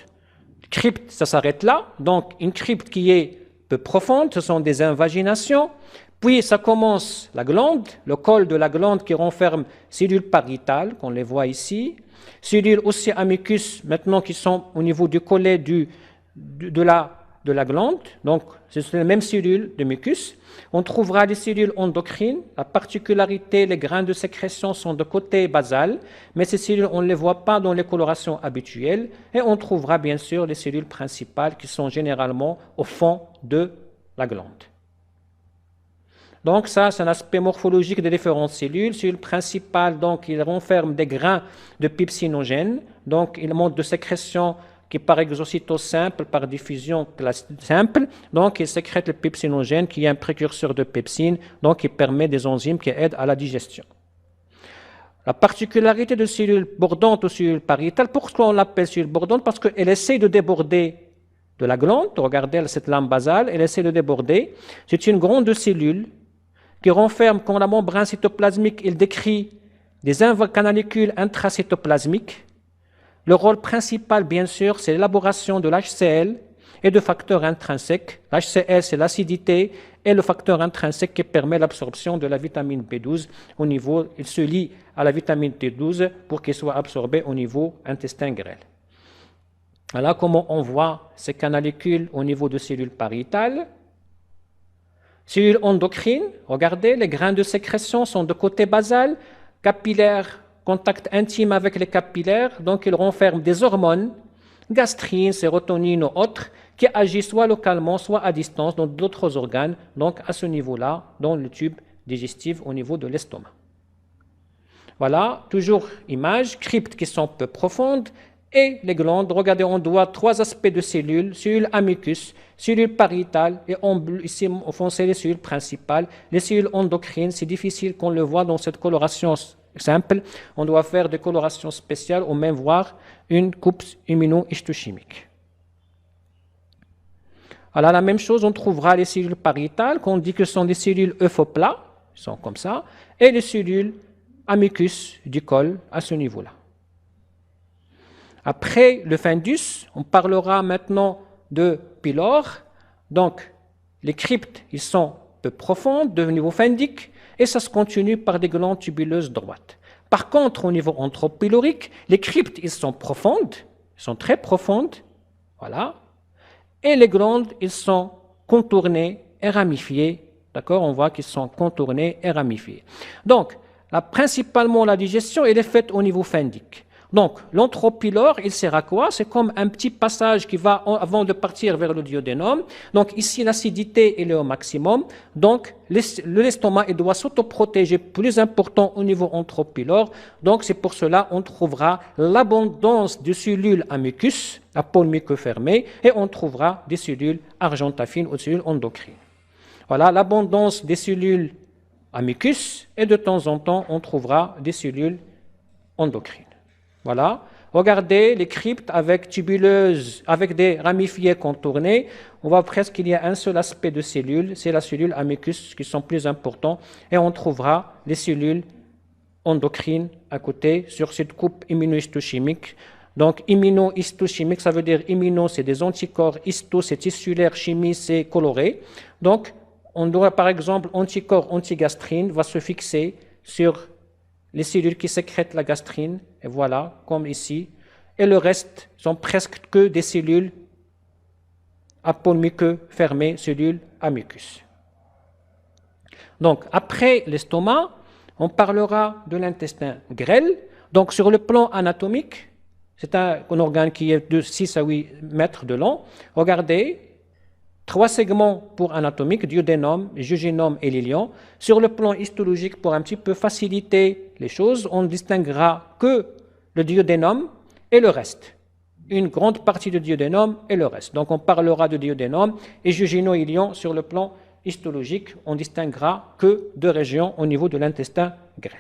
crypte, ça s'arrête là. Donc, une crypte qui est peu profonde, ce sont des invaginations. Puis, ça commence la glande, le col de la glande qui renferme cellules pariétales, qu'on les voit ici. Cellules aussi à mucus, maintenant qui sont au niveau du collet de la glande. Donc, ce sont les mêmes cellules de mucus. On trouvera des cellules endocrines. La particularité, les grains de sécrétion sont de côté basal, mais ces cellules, on ne les voit pas dans les colorations habituelles. Et on trouvera bien sûr les cellules principales qui sont généralement au fond de la glande. Donc ça, c'est un aspect morphologique des différentes cellules. Cellules principales, donc, ils renferment des grains de pepsinogènes. Donc, ils montrent de sécrétion qui par exocytose simple, par diffusion simple. Donc, ils sécrètent le pepsinogène qui est un précurseur de pepsine, donc qui permet des enzymes qui aident à la digestion. La particularité de cellules bordantes ou cellules pariétales, pourquoi on l'appelle cellule bordante? Parce qu'elle essaie de déborder de la glande. Regardez cette lame basale, elle essaie de déborder. C'est une grande cellule qui renferme, quand la membrane cytoplasmique, il décrit des canalicules intracytoplasmiques. Le rôle principal, bien sûr, c'est l'élaboration de l'HCl et de facteurs intrinsèques. L'HCl, c'est l'acidité, et le facteur intrinsèque qui permet l'absorption de la vitamine B12 au niveau, il se lie à la vitamine B12 pour qu'elle soit absorbée au niveau intestin grêle. Voilà comment on voit ces canalicules au niveau de cellules pariétales. Cellules endocrines, regardez, les grains de sécrétion sont de côté basal, capillaires, contact intime avec les capillaires, donc ils renferment des hormones, gastrine, sérotonine ou autres, qui agissent soit localement, soit à distance dans d'autres organes, donc à ce niveau-là, dans le tube digestif au niveau de l'estomac. Voilà, toujours image, cryptes qui sont peu profondes, et les glandes. Regardez, on voit 3 aspects de cellules, cellules à mucus, cellules pariétales, et ici, au fond, c'est les cellules principales. Les cellules endocrines, c'est difficile qu'on le voit dans cette coloration simple. On doit faire des colorations spéciales ou même voir une coupe immunohistochimique. Alors, la même chose, on trouvera les cellules pariétales, qu'on dit que ce sont des cellules euphoplats, ils sont comme ça, et les cellules à mucus du col à ce niveau-là. Après le fundus, on parlera maintenant de pylore. Donc, les cryptes, ils sont peu profondes, de niveau fundique, et ça se continue par des glandes tubuleuses droites. Par contre, au niveau anthropylorique, les cryptes, ils sont profondes, ils sont très profondes, voilà, Et les glandes, ils sont contournés et ramifiés. D'accord? On voit qu'ils sont contournés et ramifiés. Donc, principalement, la digestion, elle est faite au niveau phendique. Donc, l'anthropylore, il sert à quoi? C'est comme un petit passage qui va avant de partir vers le duodénum. Donc, ici, l'acidité, elle est au maximum. Donc, l'estomac, il doit s'autoprotéger, plus important au niveau anthropylore. Donc, c'est pour cela on trouvera l'abondance de cellules à mucus, à pôle muqueux fermé, et on trouvera des cellules argentaphines ou des cellules endocrines. Voilà l'abondance des cellules à mucus, et de temps en temps, on trouvera des cellules endocrines. Voilà. Regardez les cryptes avec tubuleuses, avec des ramifiés contournés. On voit presque qu'il y a un seul aspect de cellules, c'est la cellule à mucus qui sont plus importants. Et on trouvera les cellules endocrines à côté sur cette coupe immunohistochimique. Donc, immunohistochimique, ça veut dire immuno, c'est des anticorps, histo, c'est tissulaire, chimie, c'est coloré. Donc, on doit, par exemple, anticorps antigastrine va se fixer sur les cellules qui sécrètent la gastrine, et voilà, comme ici. Et le reste sont presque que des cellules à pôle muqueux fermé, cellules à mucus. Donc, après l'estomac, on parlera de l'intestin grêle. Donc, sur le plan anatomique, c'est un organe qui est de 6 à 8 mètres de long. Regardez, 3 segments pour anatomique, duodénum, jejunum et l'iléon. Sur le plan histologique, pour un petit peu faciliter les choses, on ne distinguera que le duodénum et le reste. Une grande partie du duodénum et le reste. Donc on parlera de duodénum et jejunum-iléon sur le plan histologique. On distinguera que 2 régions au niveau de l'intestin grêle.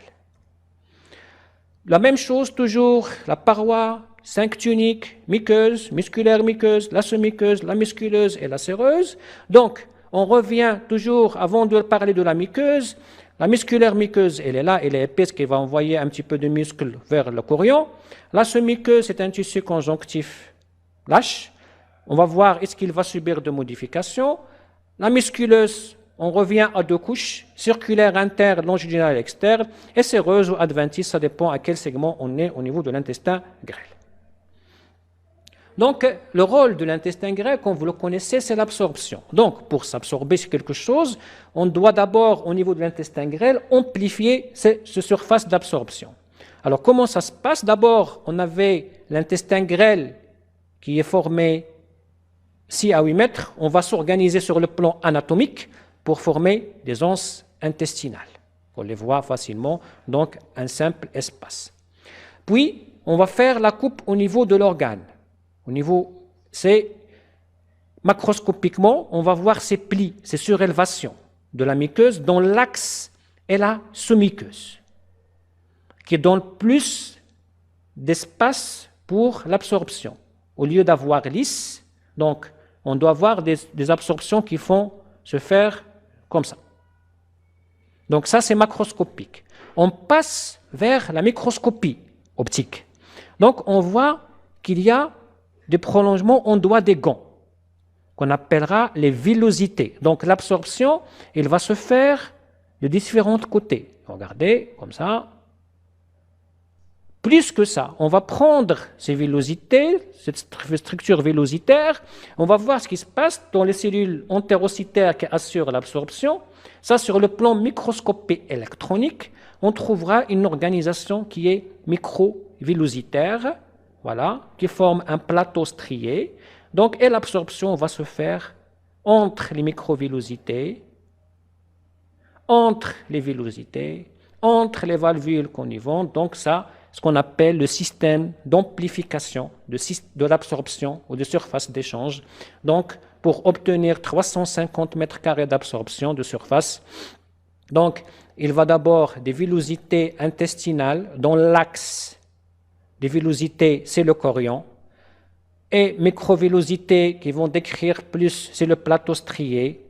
La même chose toujours, la paroi, 5 tuniques, muqueuse, musculaire muqueuse, la semi-muqueuse, la musculeuse et la séreuse. Donc, on revient toujours, avant de parler de la muqueuse, la musculaire muqueuse, elle est là, elle est épaisse, qui va envoyer un petit peu de muscle vers le chorion. La semi-muqueuse, c'est un tissu conjonctif lâche. On va voir est-ce qu'il va subir de modifications. La musculeuse, on revient à 2 couches, circulaire interne, longitudinale externe, et séreuse ou adventice, ça dépend à quel segment on est au niveau de l'intestin grêle. Donc, le rôle de l'intestin grêle, comme vous le connaissez, c'est l'absorption. Donc, pour s'absorber sur quelque chose, on doit d'abord, au niveau de l'intestin grêle, amplifier cette surface d'absorption. Alors, comment ça se passe? D'abord, on avait l'intestin grêle qui est formé 6 à 8 mètres. On va s'organiser sur le plan anatomique pour former des anses intestinales. On les voit facilement, donc un simple espace. Puis, on va faire la coupe au niveau de l'organe. Au niveau, c'est macroscopiquement, on va voir ces plis, ces surélévations de la muqueuse dont l'axe est la sous-muqueuse, qui donne plus d'espace pour l'absorption. Au lieu d'avoir lisse, donc on doit avoir des absorptions qui font se faire comme ça. Donc ça, c'est macroscopique. On passe vers la microscopie optique. Donc on voit qu'il y a des prolongements en doigt des gants, qu'on appellera les villosités. Donc l'absorption, elle va se faire de différents côtés. Regardez, comme ça. Plus que ça, on va prendre ces villosités, cette structure villositaire, on va voir ce qui se passe dans les cellules entérocytaires qui assurent l'absorption. Ça, sur le plan microscopie électronique, on trouvera une organisation qui est microvillositaire, voilà, qui forme un plateau strié. Donc, et l'absorption va se faire entre les microvillosités, entre les villosités, entre les valvules connivantes. Donc, ça, ce qu'on appelle le système d'amplification de l'absorption ou de surface d'échange. Donc, pour obtenir 350 mètres carrés d'absorption de surface, donc, il va d'abord des villosités intestinales dont l'axe des villosités, c'est le chorion, et microvillosités qui vont décrire plus, c'est le plateau strié,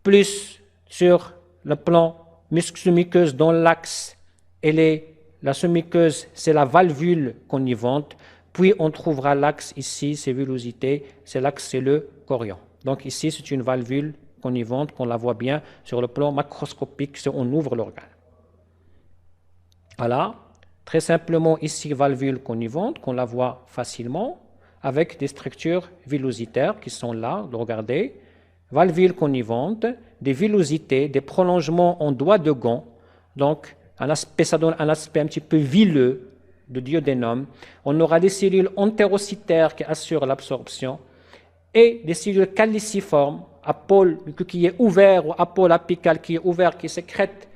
plus sur le plan sous-muqueuse dont l'axe, la sous-muqueuse, c'est la valvule connivante, puis on trouvera l'axe ici, ces villosités, c'est l'axe, c'est le chorion. Donc ici, c'est une valvule connivante qu'on la voit bien sur le plan macroscopique si on ouvre l'organe. Voilà. Très simplement, ici, valvule connivante, qu'on la voit facilement. avec des structures villositaires qui sont là, regardez, valvules connivantes, des villosités, des prolongements en doigts de gant, donc ça donne un aspect un petit peu vileux de duodénum. On aura des cellules entérocytaires qui assurent l'absorption et des cellules caliciformes, à pôle qui est ouvert ou à pôle apical qui est ouvert, qui sécrète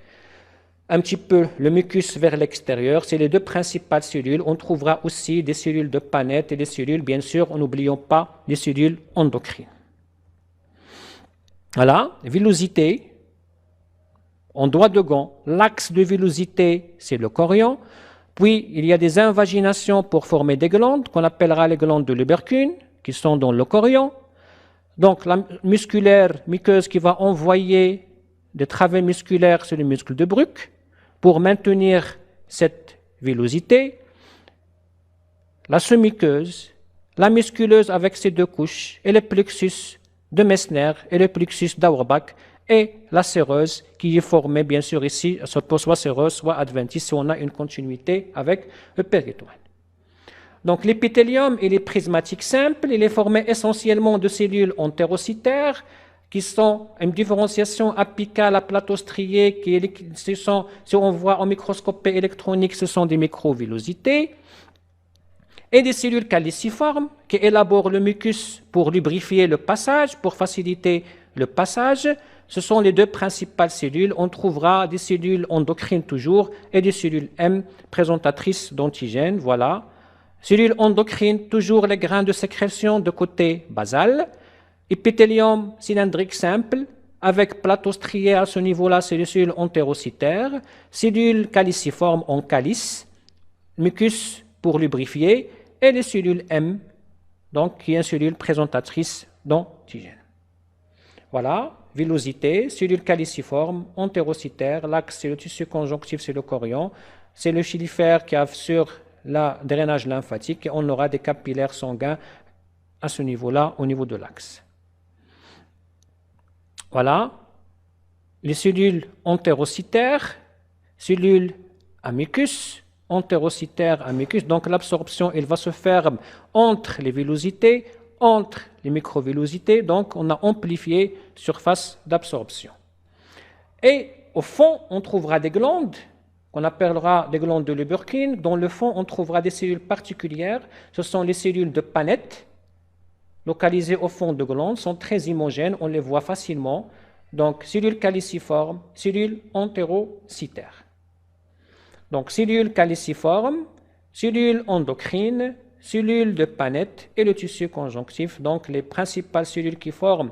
un petit peu le mucus vers l'extérieur. C'est les deux principales cellules. On trouvera aussi des cellules de Paneth et des cellules, bien sûr, n'oublions pas les cellules endocrines. Voilà, villosité, en doigt de gant, l'axe de villosité, c'est le chorion. Puis, il y a des invaginations pour former des glandes, qu'on appellera les glandes de Lübberkühn, qui sont dans le chorion. Donc, la musculaire muqueuse qui va envoyer des travées musculaires sur le muscle de Bruch pour maintenir cette villosité. La sous-muqueuse, la musculeuse avec ses deux couches, et le plexus de Messner et le plexus d'Auerbach, et la séreuse qui est formée, bien sûr, ici, soit séreuse, soit adventice, si on a une continuité avec le péritoine. Donc, l'épithélium, il est prismatique simple, il est formé essentiellement de cellules entérocytaires qui sont une différenciation apicale à plateau strié, si on voit en microscopie électronique, ce sont des microvillosités, et des cellules caliciformes qui élaborent le mucus pour lubrifier le passage, pour faciliter le passage. Ce sont les deux principales cellules. On trouvera des cellules endocrines toujours et des cellules M présentatrices d'antigènes. Voilà. Cellules endocrines, toujours les grains de sécrétion de côté basal. Épithélium cylindrique simple, avec plateau strié à ce niveau-là, c'est les cellules entérocytaires. Cellules caliciformes en calice, mucus pour lubrifier, et les cellules M, donc qui est une cellule présentatrice d'antigènes. Voilà, villosité, cellules caliciformes, entérocytaires, l'axe c'est le tissu conjonctif, c'est le chorion, c'est le chylifère qui assure le drainage lymphatique, et on aura des capillaires sanguins à ce niveau-là, au niveau de l'axe. Voilà, les cellules entérocytaires, cellules à mucus, entérocytaire à mucus, donc l'absorption elle va se faire entre les villosités, entre les microvillosités, donc on a amplifié surface d'absorption. Et au fond, on trouvera des glandes, qu'on appellera des glandes de Lübberkühn. Dans le fond, on trouvera des cellules particulières, ce sont les cellules de Paneth, localisées au fond de glandes, sont très homogènes, on les voit facilement, donc cellules caliciformes, cellules entérocytaires. Donc, cellules caliciformes, cellules endocrines, cellules de Paneth et le tissu conjonctif. Donc, les principales cellules qui forment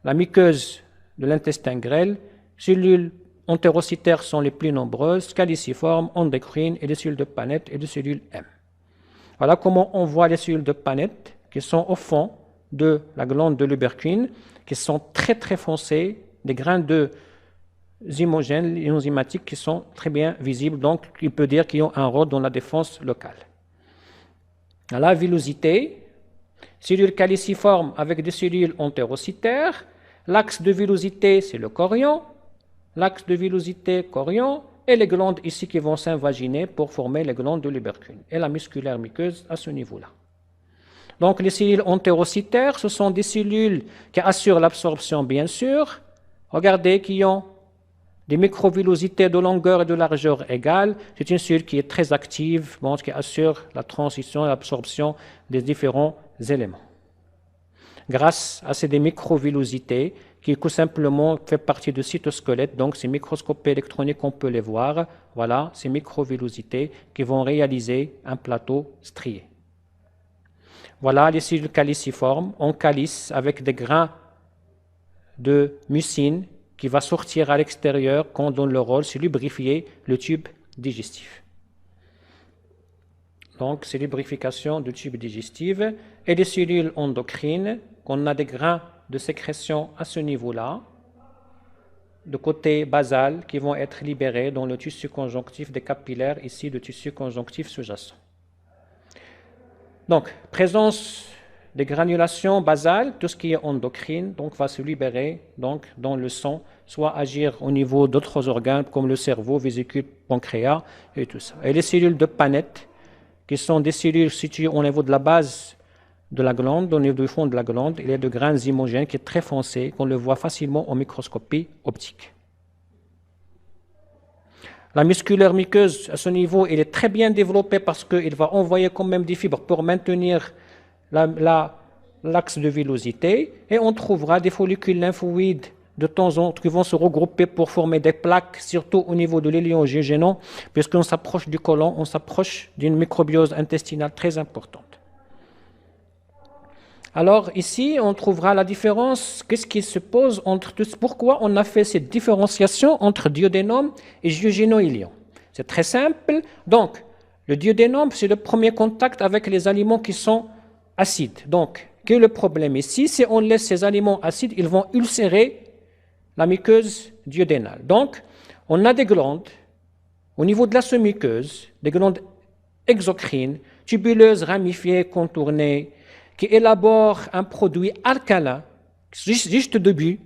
la muqueuse de l'intestin grêle, cellules entérocytaires sont les plus nombreuses, caliciformes, endocrines et les cellules de Paneth et les cellules M. Voilà comment on voit les cellules de Paneth qui sont au fond de la glande de Lübberkühn, qui sont très très foncées, des grains de homogènes, enzymatiques qui sont très bien visibles, donc il peut dire qu'ils ont un rôle dans la défense locale. La villosité, cellules caliciformes avec des cellules entérocytaires, l'axe de villosité c'est le chorion, l'axe de villosité chorion, et les glandes ici qui vont s'invaginer pour former les glandes de Lübberkühn, et la musculaire muqueuse à ce niveau-là. Donc les cellules entérocytaires, ce sont des cellules qui assurent l'absorption bien sûr, regardez qui ont des microvillosités de longueur et de largeur égales, c'est une cellule qui est très active, bon, qui assure la transition et l'absorption des différents éléments. Grâce à ces microvillosités, qui tout simplement fait partie du cytosquelette, donc ces microscopies électroniques, on peut les voir, voilà, ces microvillosités qui vont réaliser un plateau strié. Voilà les cellules caliciformes en calice avec des grains de mucine qui va sortir à l'extérieur quand dont le rôle c'est lubrifier le tube digestif. Donc c'est lubrification du tube digestif et des cellules endocrines, qu'on a des grains de sécrétion à ce niveau-là, de côté basal, qui vont être libérés dans le tissu conjonctif des capillaires, ici le tissu conjonctif sous-jacent. Donc, présence des granulations basales, tout ce qui est endocrine, donc va se libérer donc, dans le sang, soit agir au niveau d'autres organes comme le cerveau, vésicule, pancréas et tout ça. Et les cellules de Paneth, qui sont des cellules situées au niveau de la base de la glande, au niveau du fond de la glande, il y a de grains homogènes qui est très foncé, qu'on le voit facilement en microscopie optique. La musculaire muqueuse, à ce niveau, il est très bien développé parce qu'il va envoyer quand même des fibres pour maintenir l'axe de villosité, et on trouvera des follicules lymphoïdes de temps en temps qui vont se regrouper pour former des plaques, surtout au niveau de l'élion jejunum, puisqu'on s'approche du côlon, on s'approche d'une microbiose intestinale très importante. Alors ici, on trouvera la différence, qu'est-ce qui se pose entre tous, pourquoi on a fait cette différenciation entre duodénum et jejunum-iléon. C'est très simple. Donc, le duodénum, c'est le premier contact avec les aliments qui sont acides. Donc, quel est le problème ici? Si on laisse ces aliments acides, ils vont ulcérer la muqueuse duodénale. Donc, on a des glandes au niveau de la sous-muqueuse, des glandes exocrines, tubuleuses, ramifiées, contournées, qui élaborent un produit alcalin, juste au début,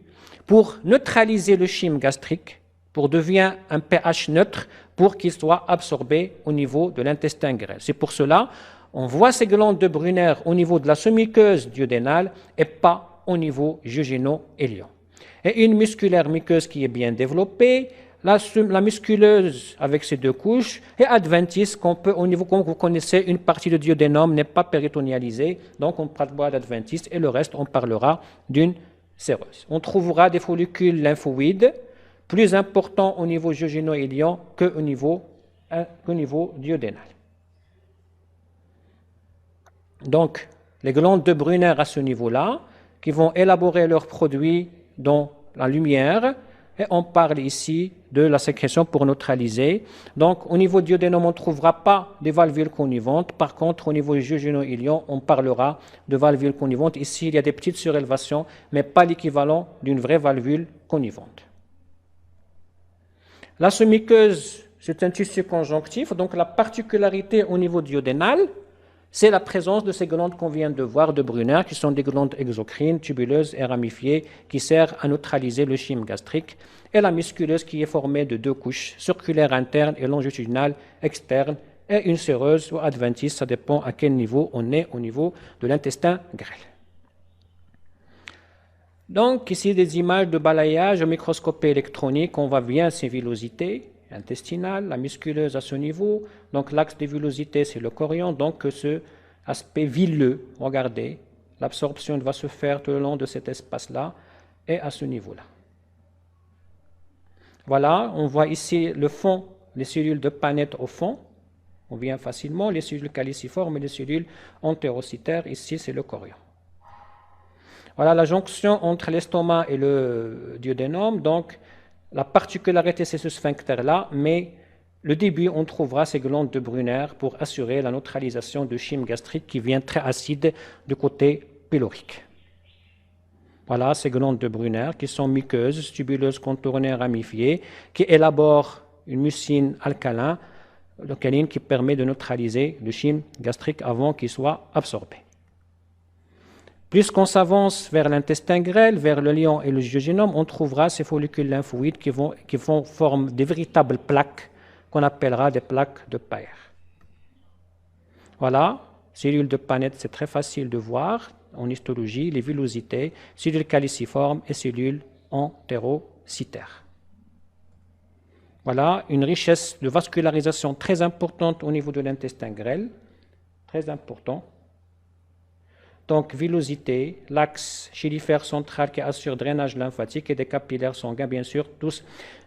pour neutraliser le chyme gastrique, pour devenir un pH neutre, pour qu'il soit absorbé au niveau de l'intestin grêle. C'est pour cela on voit ces glandes de Brunner au niveau de la sous-muqueuse duodénale et pas au niveau jejunum-iléon. Et une musculaire muqueuse qui est bien développée, la musculeuse avec ses deux couches, et adventice, qu'on peut, au niveau, comme vous connaissez, une partie du duodénum n'est pas péritonialisée, donc on parlera d'adventice, et le reste, on parlera d'une séreuse. On trouvera des follicules lymphoïdes plus importants au niveau jejunum-iléon qu'au niveau duodénal. Donc, les glandes de Brunner à ce niveau-là, qui vont élaborer leurs produits dans la lumière, et on parle ici de la sécrétion pour neutraliser. Donc, au niveau duodénum, on ne trouvera pas de valvules connivantes. Par contre, au niveau jejunum-iléon, on parlera de valvules connivantes. Ici, il y a des petites surélévations, mais pas l'équivalent d'une vraie valvule connivante. La sous-muqueuse, c'est un tissu conjonctif. Donc, la particularité au niveau duodénal, c'est la présence de ces glandes qu'on vient de voir de Brunner, qui sont des glandes exocrines, tubuleuses et ramifiées, qui servent à neutraliser le chyme gastrique, et la musculeuse qui est formée de deux couches, circulaire interne et longitudinale externe, et une séreuse ou adventice, ça dépend à quel niveau on est au niveau de l'intestin grêle. Donc, ici, des images de balayage au microscope électronique, on voit bien ces villosités intestinale, la musculeuse à ce niveau. Donc l'axe de villosité, c'est le chorion. Donc ce aspect villeux, regardez, l'absorption va se faire tout le long de cet espace-là et à ce niveau-là. Voilà, on voit ici le fond, les cellules de Paneth au fond. On vient facilement, les cellules caliciformes et les cellules entérocytaires. Ici, c'est le chorion. Voilà la jonction entre l'estomac et le duodénum. Donc, la particularité, c'est ce sphincter-là, mais le début, on trouvera ces glandes de Brunner pour assurer la neutralisation du chyme gastrique qui vient très acide du côté pylorique. Voilà ces glandes de Brunner qui sont muqueuses, tubuleuses, contournées, ramifiées, qui élaborent une mucine alcaline qui permet de neutraliser le chyme gastrique avant qu'il soit absorbé. Plus qu'on s'avance vers l'intestin grêle, vers le lion et le jejunum, on trouvera ces follicules lymphoïdes qui font forme de véritables plaques qu'on appellera des plaques de Peyer. Voilà, cellules de Paneth, c'est très facile de voir en histologie, les villosités, cellules caliciformes et cellules entérocytaires. Voilà, une richesse de vascularisation très importante au niveau de l'intestin grêle, très important. Donc, villosité, l'axe chylifère central qui assure le drainage lymphatique et des capillaires sanguins, bien sûr, tout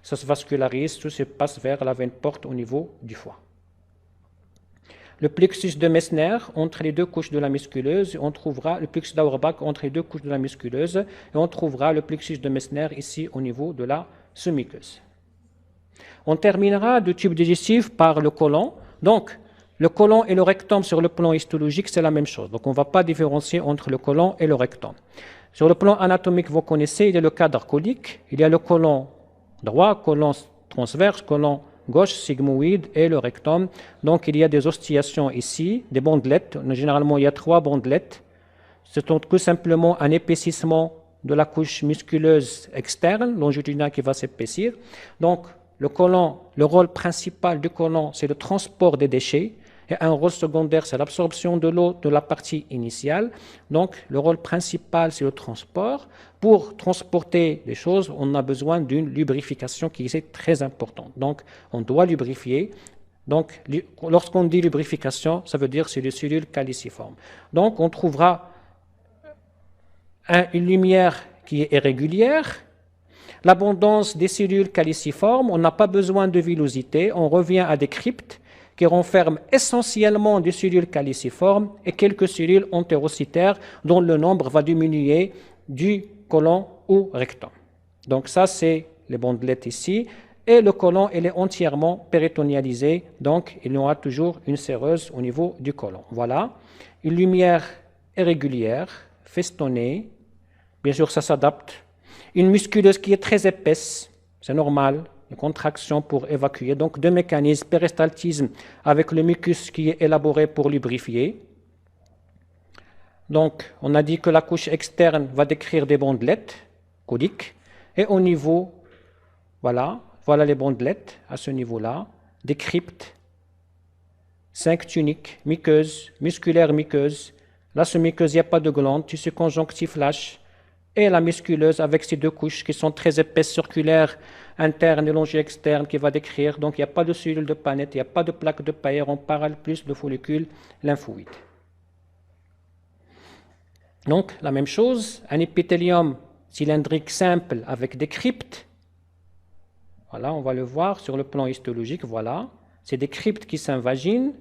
ça se vascularise, tout se passe vers la veine porte au niveau du foie. Le plexus de Messner, entre les deux couches de la musculeuse, on trouvera le plexus d'Auerbach entre les deux couches de la musculeuse, et on trouvera le plexus de Messner ici au niveau de la sous-muqueuse. On terminera le tube digestif par le côlon. Donc, le côlon et le rectum sur le plan histologique, c'est la même chose. Donc, on ne va pas différencier entre le côlon et le rectum. Sur le plan anatomique, vous connaissez, il y a le cadre colique, il y a le côlon droit, côlon transverse, côlon gauche, sigmoïde et le rectum. Donc, il y a des oscillations ici, des bandelettes. Généralement, il y a 3 bandelettes. C'est tout simplement un épaississement de la couche musculeuse externe, longitudinale qui va s'épaissir. Donc, le côlon, le rôle principal du côlon, c'est le transport des déchets. et un rôle secondaire, c'est l'absorption de l'eau de la partie initiale. Donc, le rôle principal, c'est le transport. Pour transporter les choses, on a besoin d'une lubrification qui est très importante. Donc, on doit lubrifier. Donc, lorsqu'on dit lubrification, ça veut dire que c'est les cellules caliciformes. Donc, on trouvera une lumière qui est irrégulière. L'abondance des cellules caliciformes, on n'a pas besoin de villosité, on revient à des cryptes qui renferment essentiellement des cellules caliciformes et quelques cellules entérocytaires dont le nombre va diminuer du côlon au rectum. Donc ça, c'est les bandelettes ici. Et le côlon, il est entièrement péritonialisé, donc il y aura toujours une séreuse au niveau du côlon. Voilà, une lumière irrégulière, festonnée, bien sûr ça s'adapte. Une musculeuse qui est très épaisse, c'est normal, une contraction pour évacuer. Donc deux mécanismes, péristaltisme avec le mucus qui est élaboré pour lubrifier. Donc on a dit que la couche externe va décrire des bandelettes codiques. Et au niveau, voilà les bandelettes à ce niveau-là, des cryptes, 5 tuniques, muqueuses, musculaires muqueuses. Là, ce muqueuse, il n'y a pas de glande, tissu conjonctif lâche. Et la musculeuse avec ces deux couches qui sont très épaisses, circulaires, internes et longées externes, qui va décrire. Donc, il n'y a pas de cellules de Paneth, il n'y a pas de plaque de Payer, on parle plus de follicules lymphoïdes. Donc, la même chose, un épithélium cylindrique simple avec des cryptes. Voilà, on va le voir sur le plan histologique, voilà. C'est des cryptes qui s'invaginent.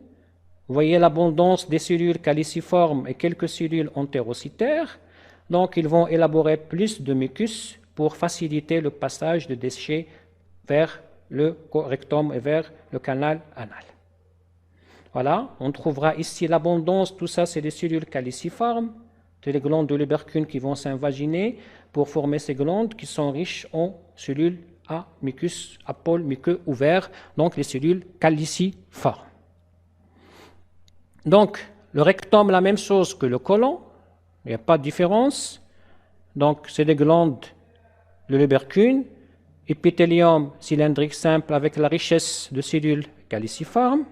Vous voyez l'abondance des cellules caliciformes et quelques cellules entérocytaires. Donc, ils vont élaborer plus de mucus pour faciliter le passage de déchets vers le rectum et vers le canal anal. Voilà, on trouvera ici l'abondance, tout ça c'est des cellules caliciformes, c'est les glandes de l'ubercune qui vont s'invaginer pour former ces glandes qui sont riches en cellules à mucus, à pôle muqueux ouvert, donc les cellules caliciformes. Donc, le rectum, la même chose que le côlon, il n'y a pas de différence. Donc, c'est des glandes de l'ubercune, épithélium cylindrique simple avec la richesse de cellules caliciformes.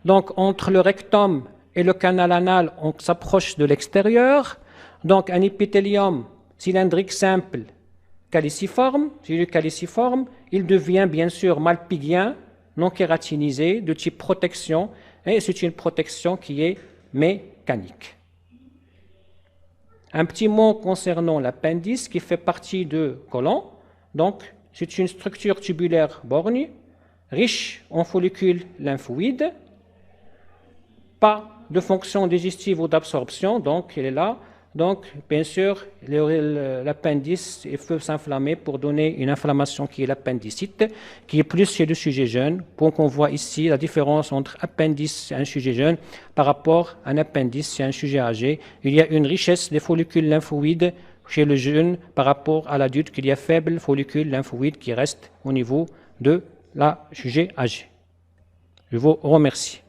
Donc, entre le rectum et le canal anal, on s'approche de l'extérieur. Donc, un épithélium cylindrique simple caliciforme, cellules caliciformes, il devient bien sûr malpigien, non kératinisé, de type protection, et c'est une protection qui est mécanique. Un petit mot concernant l'appendice qui fait partie du côlon. Donc, c'est une structure tubulaire borgne, riche en follicules lymphoïdes, pas de fonction digestive ou d'absorption, donc il est là. Donc, bien sûr, l'appendice peut s'inflammer pour donner une inflammation qui est l'appendicite, qui est plus chez le sujet jeune. Donc, on voit ici la différence entre appendice et un sujet jeune par rapport à un appendice chez un sujet âgé. Il y a une richesse des follicules lymphoïdes chez le jeune par rapport à l'adulte, qu'il y a faible follicules lymphoïdes qui restent au niveau de la sujet âgé. Je vous remercie.